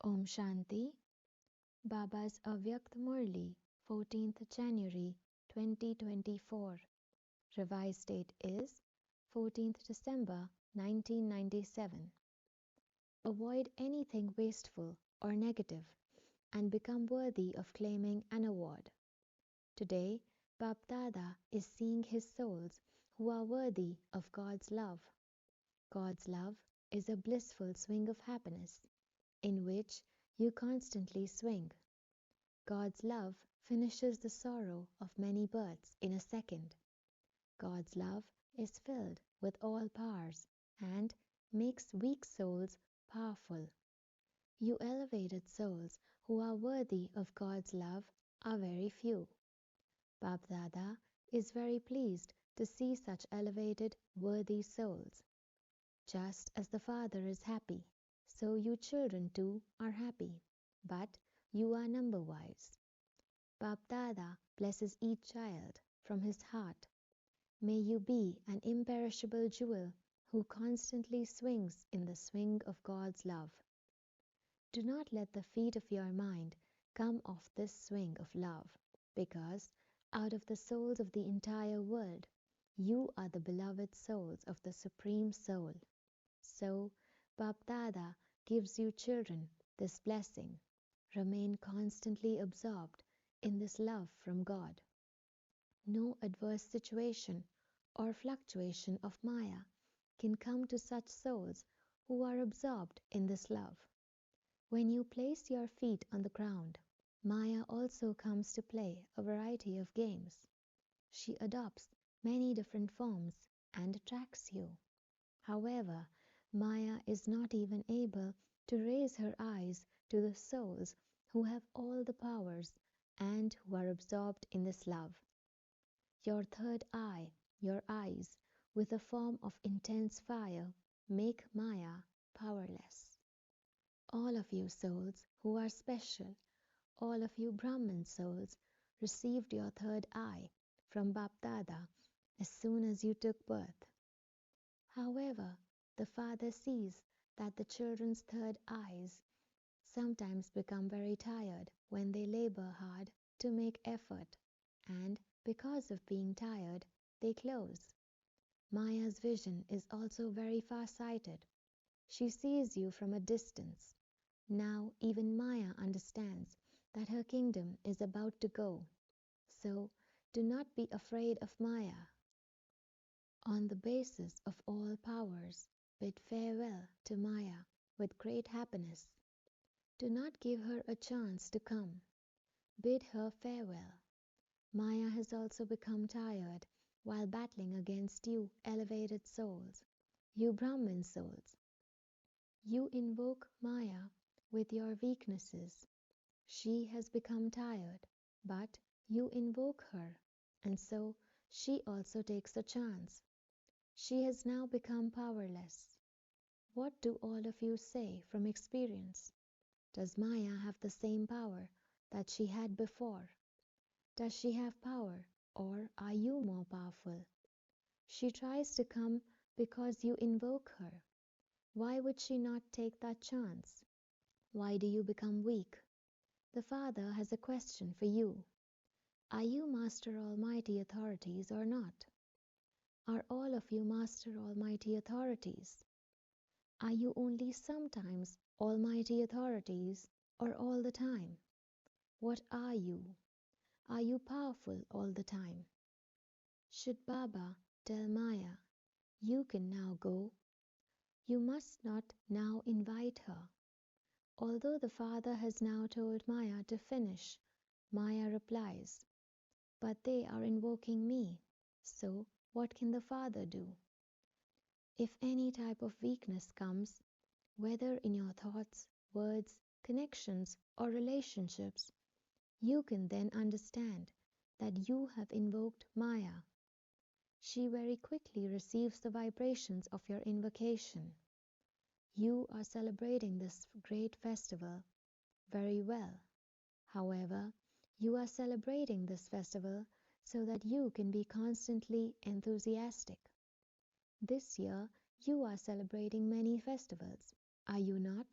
Om Shanti. Baba's Avyakt Murli, 14th January 2024. Revised date is 14th December 1997. Avoid anything wasteful or negative and become worthy of claiming an award. Today, BapDada is seeing his souls who are worthy of God's love. God's love is a blissful swing of happiness in which you constantly swing. God's love finishes the sorrow of many births in a second. God's love is filled with all powers and makes weak souls powerful. You elevated souls who are worthy of God's love are very few. BapDada is very pleased to see such elevated, worthy souls. Just as the Father is happy, so you children too are happy, but you are number-wise. BapDada blesses each child from his heart. May you be an imperishable jewel who constantly swings in the swing of God's love. Do not let the feet of your mind come off this swing of love, because out of the souls of the entire world, you are the beloved souls of the Supreme Soul. So, BapDada gives you children this blessing. Remain constantly absorbed in this love from God. No adverse situation or fluctuation of Maya can come to such souls who are absorbed in this love. When you place your feet on the ground, Maya also comes to play a variety of games. She adopts many different forms and attracts you. However, Maya is not even able to raise her eyes to the souls who have all the powers and who are absorbed in this love. Your third eye, your eyes, with a form of intense fire, make Maya powerless. All of you souls who are special, all of you Brahman souls, received your third eye from BapDada as soon as you took birth. However, the Father sees that the children's third eyes sometimes become very tired when they labor hard to make effort, and because of being tired, they close. Maya's vision is also very far-sighted. She sees you from a distance. Now even Maya understands that her kingdom is about to go. So do not be afraid of Maya. On the basis of all powers, bid farewell to Maya with great happiness. Do not give her a chance to come. Bid her farewell. Maya has also become tired while battling against you elevated souls, you Brahmin souls. You invoke Maya with your weaknesses. She has become tired, but you invoke her, and so she also takes a chance. She has now become powerless. What do all of you say from experience? Does Maya have the same power that she had before? Does she have power, or are you more powerful? She tries to come because you invoke her. Why would she not take that chance? Why do you become weak? The Father has a question for you. Are you Master Almighty authorities or not? Are all of you Master Almighty authorities? Are you only sometimes Almighty authorities or all the time? What are you? Are you powerful all the time? Should Baba tell Maya, you can now go? You must not now invite her. Although the Father has now told Maya to finish, Maya replies, but they are invoking me, so what can the Father do? If any type of weakness comes, whether in your thoughts, words, connections, or relationships, you can then understand that you have invoked Maya. She very quickly receives the vibrations of your invocation. You are celebrating this great festival very well. However, you are celebrating this festival so that you can be constantly enthusiastic. This year, you are celebrating many festivals, are you not?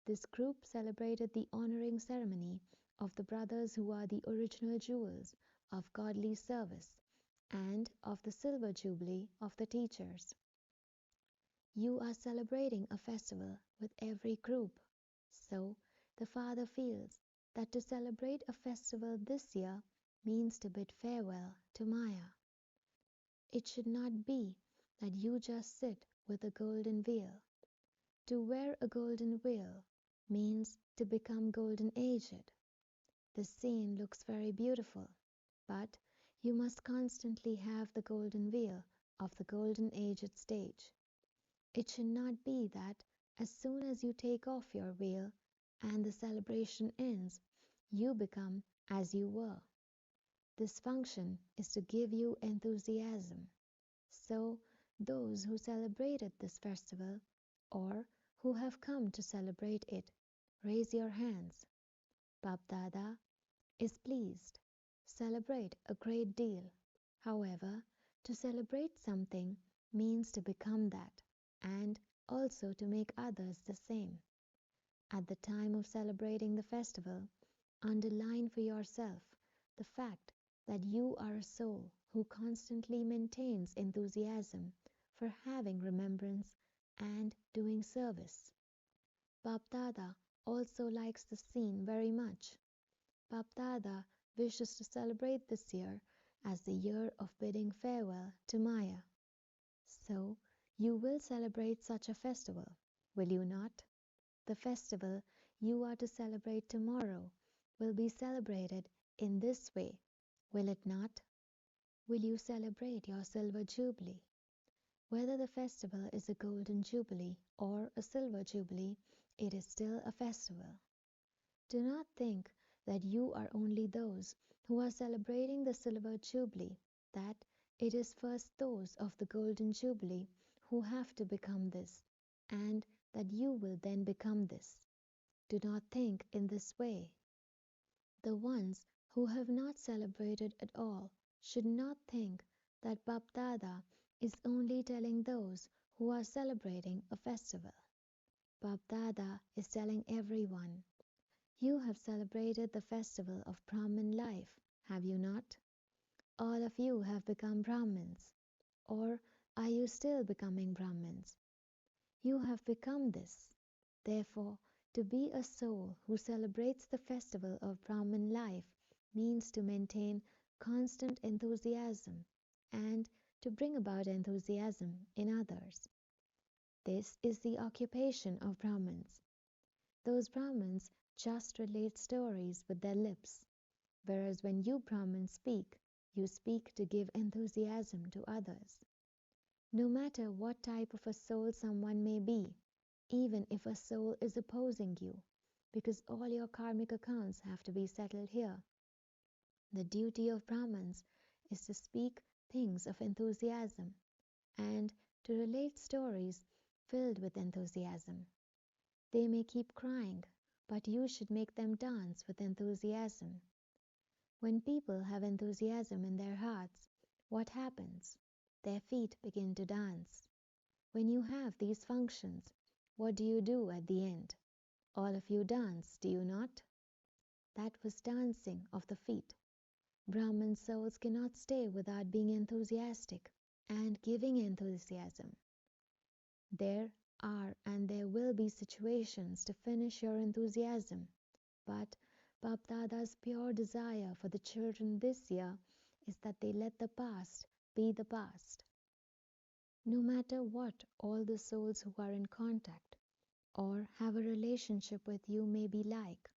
This group celebrated the honoring ceremony of the brothers who are the original jewels of godly service and of the silver jubilee of the teachers. You are celebrating a festival with every group. So, the Father feels that to celebrate a festival this year means to bid farewell to Maya. It should not be that you just sit with a golden veil. To wear a golden veil means to become golden aged. The scene looks very beautiful, but you must constantly have the golden veil of the golden aged stage. It should not be that as soon as you take off your veil and the celebration ends, you become as you were. This function is to give you enthusiasm. So, those who celebrated this festival or who have come to celebrate it, raise your hands. BapDada is pleased. Celebrate a great deal. However, to celebrate something means to become that and also to make others the same. At the time of celebrating the festival, underline for yourself the fact that you are a soul who constantly maintains enthusiasm for having remembrance and doing service. BapDada also likes the scene very much. BapDada wishes to celebrate this year as the year of bidding farewell to Maya. So, you will celebrate such a festival, will you not? The festival you are to celebrate tomorrow will be celebrated in this way, will it not? Will you celebrate your silver jubilee? Whether the festival is a golden jubilee or a silver jubilee, it is still a festival. Do not think that you are only those who are celebrating the silver jubilee, that it is first those of the golden jubilee who have to become this, and that you will then become this. Do not think in this way. The ones who have not celebrated at all should not think that BapDada is only telling those who are celebrating a festival. BapDada is telling everyone. You have celebrated the festival of Brahmin life, have you not? All of you have become Brahmins. Or are you still becoming Brahmins? You have become this. Therefore, to be a soul who celebrates the festival of Brahmin life means to maintain constant enthusiasm and to bring about enthusiasm in others. This is the occupation of Brahmins. Those Brahmins just relate stories with their lips, whereas when you Brahmins speak, you speak to give enthusiasm to others. No matter what type of a soul someone may be, even if a soul is opposing you, because all your karmic accounts have to be settled here, the duty of Brahmins is to speak things of enthusiasm and to relate stories filled with enthusiasm. They may keep crying, but you should make them dance with enthusiasm. When people have enthusiasm in their hearts, what happens? Their feet begin to dance. When you have these functions, what do you do at the end? All of you dance, do you not? That was dancing of the feet. Brahmin souls cannot stay without being enthusiastic and giving enthusiasm. There are and there will be situations to finish your enthusiasm, but BapDada's pure desire for the children this year is that they let the past be the past. No matter what all the souls who are in contact or have a relationship with you may be like,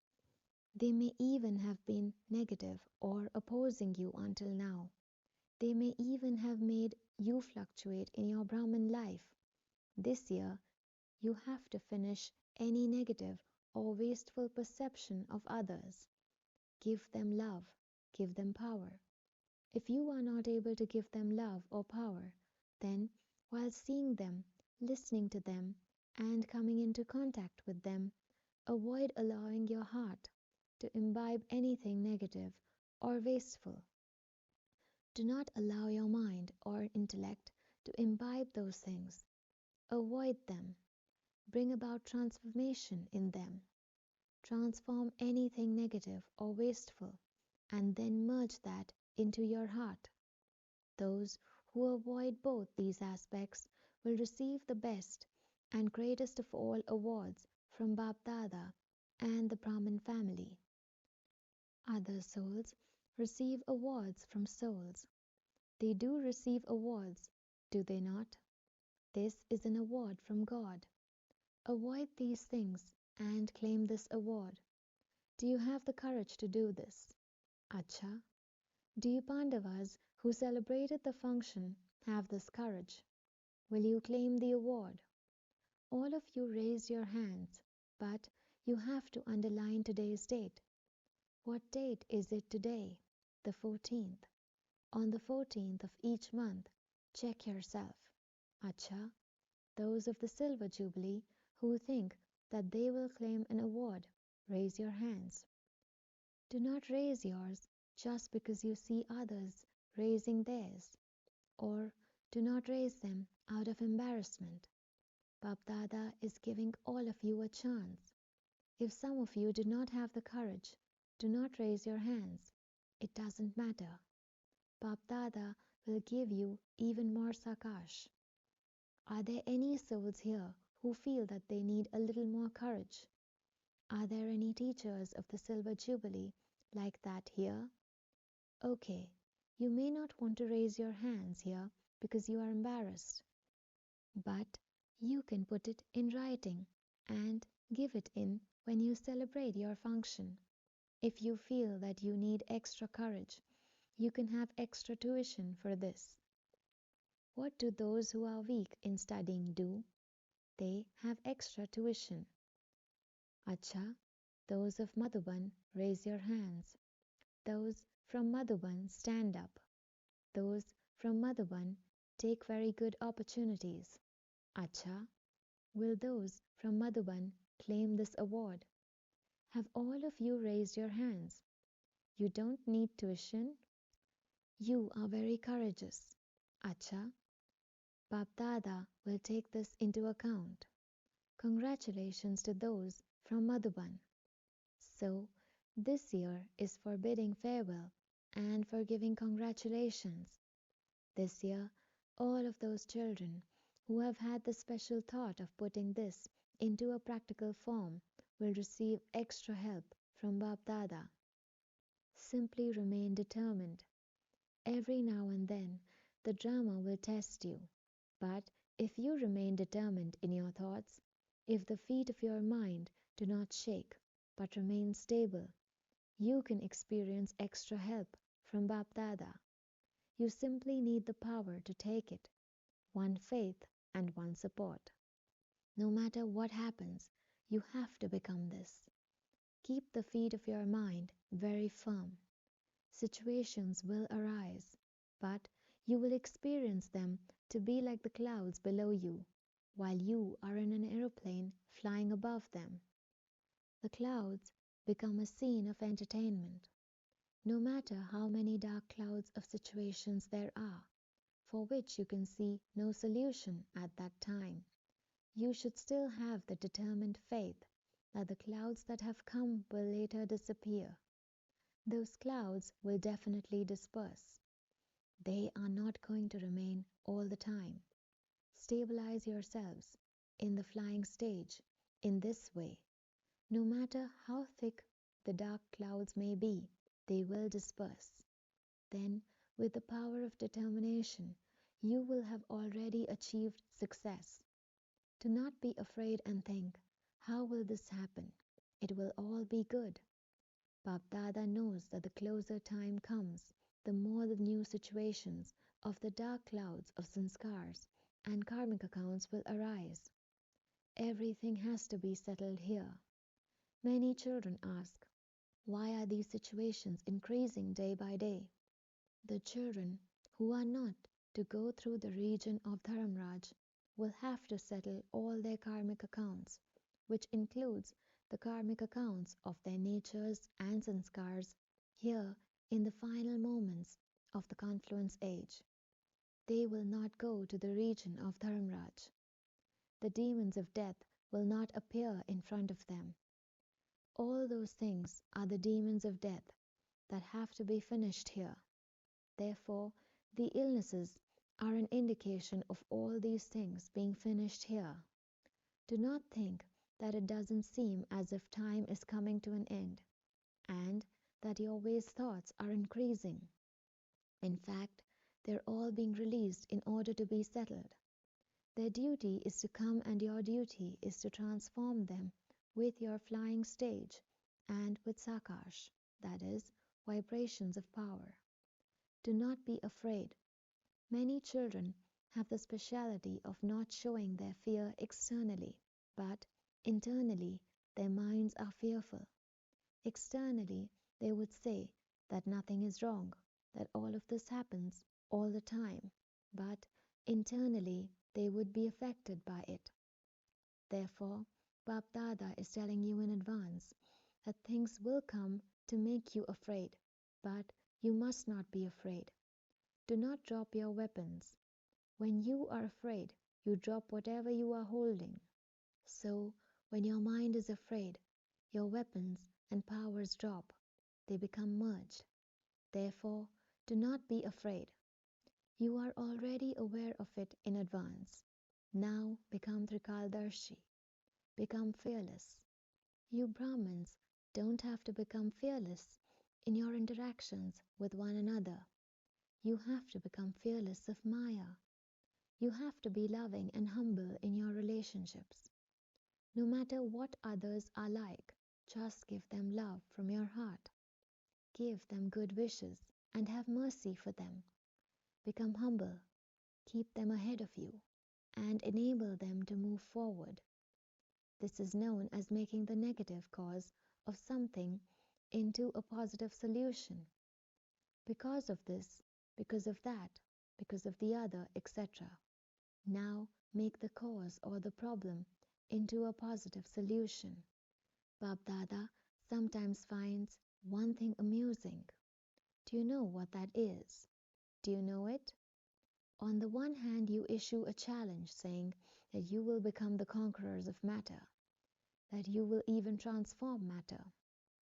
they may even have been negative or opposing you until now. They may even have made you fluctuate in your Brahmin life. This year, you have to finish any negative or wasteful perception of others. Give them love, give them power. If you are not able to give them love or power, then while seeing them, listening to them, and coming into contact with them, avoid allowing your heart to imbibe anything negative or wasteful. Do not allow your mind or intellect to imbibe those things. Avoid them. bring about transformation in them. Transform anything negative or wasteful, and then merge that into your heart. Those who avoid both these aspects will receive the best and greatest of all awards from BapDada and the Brahmin family. Other souls receive awards from souls. They do receive awards, do they not? This is an award from God. Avoid these things and claim this award. Do you have the courage to do this? Acha. Do you Pandavas who celebrated the function have this courage? Will you claim the award? All of you raised your hands, but you have to underline today's date. What date is it today? The 14th. On the 14th of each month, check yourself. Acha. Those of the Silver Jubilee who think that they will claim an award, raise your hands. Do not raise yours just because you see others raising theirs, or do not raise them out of embarrassment. BapDada is giving all of you a chance. If some of you do not have the courage, do not raise your hands. It doesn't matter. BapDada will give you even more sakash. Are there any souls here who feel that they need a little more courage? Are there any teachers of the Silver Jubilee like that here? Okay, you may not want to raise your hands here because you are embarrassed, but you can put it in writing and give it in when you celebrate your function. If you feel that you need extra courage, you can have extra tuition for this. What do those who are weak in studying do? They have extra tuition. Acha, those of Madhuban, raise your hands. Those from Madhuban, stand up. Those from Madhuban, take very good opportunities. Acha, will those from Madhuban claim this award? Have all of you raised your hands? You don't need tuition. You are very courageous. Acha, BapDada will take this into account. Congratulations to those from Madhuban. So, this year is for bidding farewell and for giving congratulations. This year, all of those children who have had the special thought of putting this into a practical form will receive extra help from BapDada. Simply remain determined. Every now and then, the drama will test you. But if you remain determined in your thoughts, if the feet of your mind do not shake but remain stable, you can experience extra help from BapDada. You simply need the power to take it, one faith and one support. No matter what happens, you have to become this. Keep the feet of your mind very firm. Situations will arise, but you will experience them to be like the clouds below you, while you are in an aeroplane flying above them. The clouds become a scene of entertainment. No matter how many dark clouds of situations there are, for which you can see no solution at that time, you should still have the determined faith that the clouds that have come will later disappear. Those clouds will definitely disperse. They are not going to remain all the time. Stabilize yourselves in the flying stage in this way. No matter how thick the dark clouds may be, they will disperse. Then, with the power of determination, you will have already achieved success. Do not be afraid and think, how will this happen? It will all be good. BapDada knows that the closer time comes, the more the new situations of the dark clouds of sanskars and karmic accounts will arise. Everything has to be settled here. Many children ask, why are these situations increasing day by day? The children who are not to go through the region of Dharamraj will have to settle all their karmic accounts, which includes the karmic accounts of their natures and sanskars here in the final moments of the confluence age. They will not go to the region of Dharamraj. The demons of death will not appear in front of them. All those things are the demons of death that have to be finished here. Therefore, the illnesses are an indication of all these things being finished here. Do not think that it doesn't seem as if time is coming to an end, and that your waste thoughts are increasing. In fact, they're all being released in order to be settled. Their duty is to come, and your duty is to transform them with your flying stage and with Sakash, that is, vibrations of power. Do not be afraid. Many children have the speciality of not showing their fear externally, but internally their minds are fearful. Externally, they would say that nothing is wrong, that all of this happens all the time, but internally they would be affected by it. Therefore, BapDada is telling you in advance that things will come to make you afraid, but you must not be afraid. Do not drop your weapons. When you are afraid, you drop whatever you are holding. So, when your mind is afraid, your weapons and powers drop. They become merged. Therefore, do not be afraid. You are already aware of it in advance. Now become Trikaldarshi. Become fearless. You Brahmins don't have to become fearless in your interactions with one another. You have to become fearless of Maya. You have to be loving and humble in your relationships. No matter what others are like, just give them love from your heart. Give them good wishes and have mercy for them. Become humble, keep them ahead of you, and enable them to move forward. This is known as making the negative cause of something into a positive solution. Because of this, because of that, because of the other, etc. Now make the cause or the problem into a positive solution. BapDada sometimes finds one thing amusing. Do you know what that is? Do you know it? On the one hand, you issue a challenge saying that you will become the conquerors of matter, that you will even transform matter.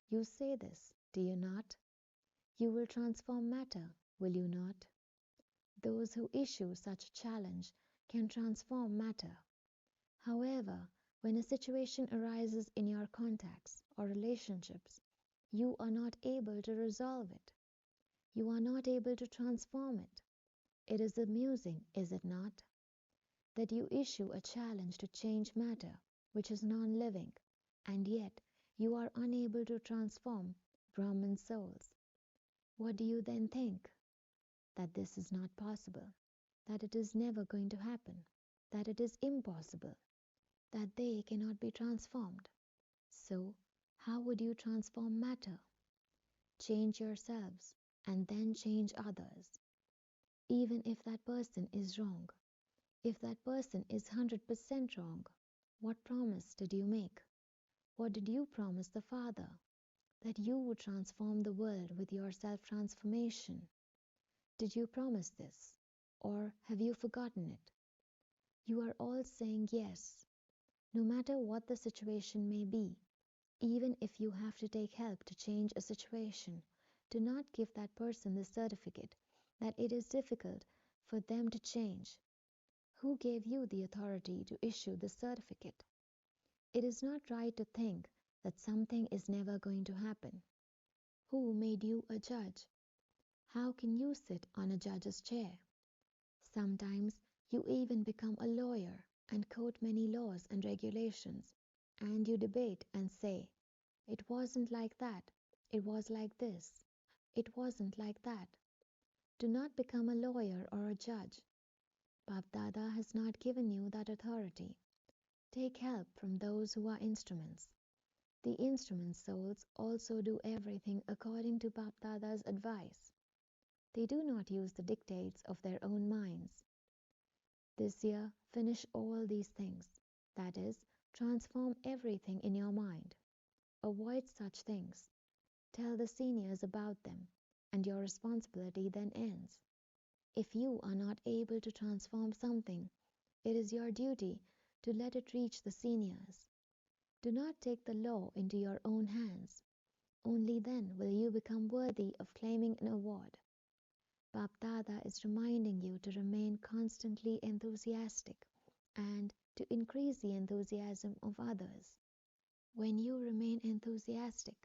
You say this, do you not? You will transform matter, will you not? Those who issue such a challenge can transform matter. However, when a situation arises in your contacts or relationships, you are not able to resolve it. You are not able to transform it. It is amusing, is it not? That you issue a challenge to change matter, which is non-living, and yet you are unable to transform Brahman souls. What do you then think? That this is not possible, that it is never going to happen, that it is impossible, that they cannot be transformed. So, how would you transform matter? Change yourselves and then change others. Even if that person is wrong, if that person is 100% wrong, what promise did you make? What did you promise the Father? That you would transform the world with your self-transformation. Did you promise this? Or have you forgotten it? You are all saying yes. No matter what the situation may be, even if you have to take help to change a situation, do not give that person the certificate that it is difficult for them to change. Who gave you the authority to issue the certificate? It is not right to think that something is never going to happen. Who made you a judge? How can you sit on a judge's chair? Sometimes you even become a lawyer and quote many laws and regulations, and you debate and say, it wasn't like that, it was like this, it wasn't like that. Do not become a lawyer or a judge. BapDada has not given you that authority. Take help from those who are instruments. The instrument souls also do everything according to BapDada's advice. They do not use the dictates of their own minds. This year, finish all these things. That is, transform everything in your mind. Avoid such things. Tell the seniors about them, and your responsibility then ends. If you are not able to transform something, it is your duty to let it reach the seniors. Do not take the law into your own hands. Only then will you become worthy of claiming an award. BapDada is reminding you to remain constantly enthusiastic and to increase the enthusiasm of others. When you remain enthusiastic,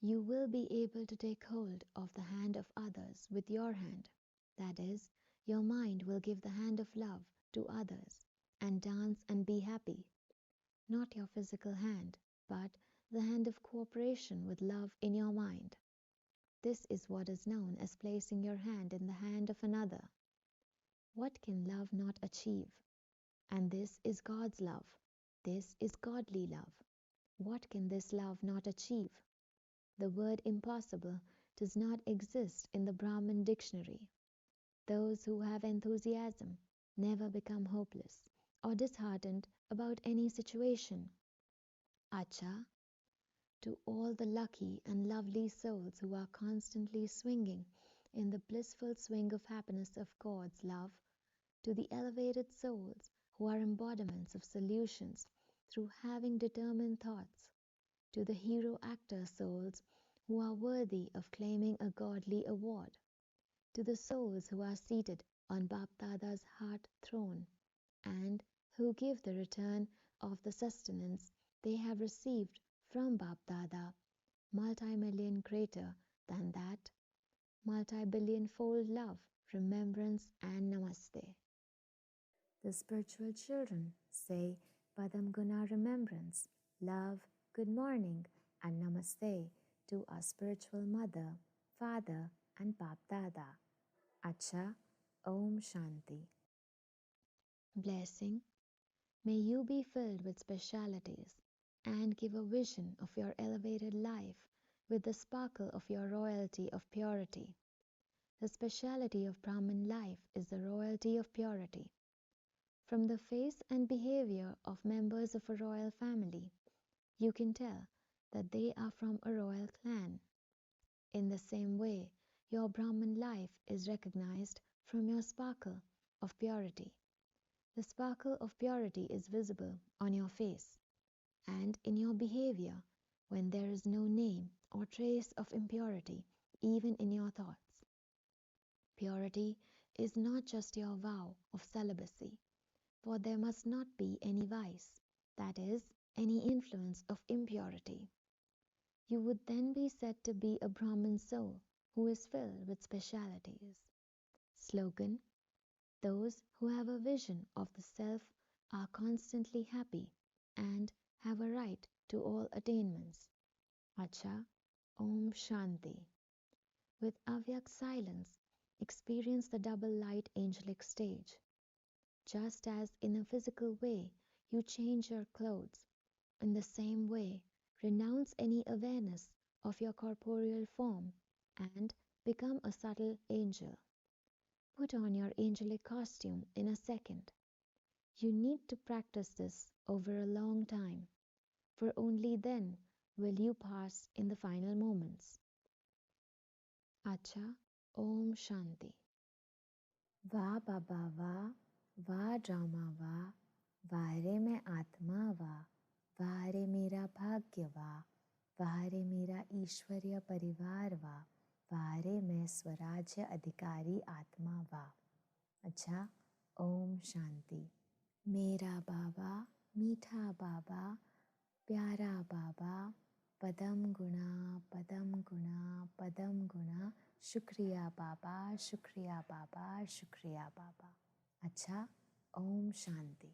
you will be able to take hold of the hand of others with your hand. That is, your mind will give the hand of love to others and dance and be happy. Not your physical hand, but the hand of cooperation with love in your mind. This is what is known as placing your hand in the hand of another. What can love not achieve? And this is God's love. This is godly love. What can this love not achieve? The word impossible does not exist in the Brahmin dictionary. Those who have enthusiasm never become hopeless or disheartened about any situation. Acha, to all the lucky and lovely souls who are constantly swinging in the blissful swing of happiness of God's love, to the elevated souls who are embodiments of solutions through having determined thoughts, to the hero actor souls who are worthy of claiming a godly award, to the souls who are seated on BapDada's heart throne and who give the return of the sustenance they have received from BapDada, multi-million greater than that, multi-billion-fold love, remembrance and namaste. The spiritual children say Padam Guna remembrance, love, good morning and namaste to our spiritual mother, father and BapDada. Acha, Om Shanti. Blessing. May you be filled with specialities and give a vision of your elevated life with the sparkle of your royalty of purity. The speciality of Brahmin life is the royalty of purity. From the face and behavior of members of a royal family, you can tell that they are from a royal clan. In the same way, your Brahmin life is recognized from your sparkle of purity. The sparkle of purity is visible on your face and in your behavior when there is no name or trace of impurity even in your thoughts. Purity is not just your vow of celibacy, for there must not be any vice, that is, any influence of impurity. You would then be said to be a Brahmin soul who is filled with specialities. Slogan: those who have a vision of the self are constantly happy and have a right to all attainments. Acha, Om Shanti. With Avyakt silence, experience the double light angelic stage. Just as in a physical way you change your clothes, in the same way renounce any awareness of your corporeal form and become a subtle angel. Put on your angelic costume in a second. You need to practice this over a long time, for only then will you pass in the final moments. Acha, Om Shanti. Va Baba va, va Rama va, va re mein Atma va, va re mera bhagya va, va re mera Ishwarya parivar va, va re मैं स्वराज्य अधिकारी आत्मा वा. अच्छा, ओम शांति. मेरा बाबा, मीठा बाबा, प्यारा बाबा, पदम गुणा, पदम गुणा, पदम गुणा, शुक्रिया बाबा, शुक्रिया बाबा, शुक्रिया बाबा. अच्छा, ओम शांति.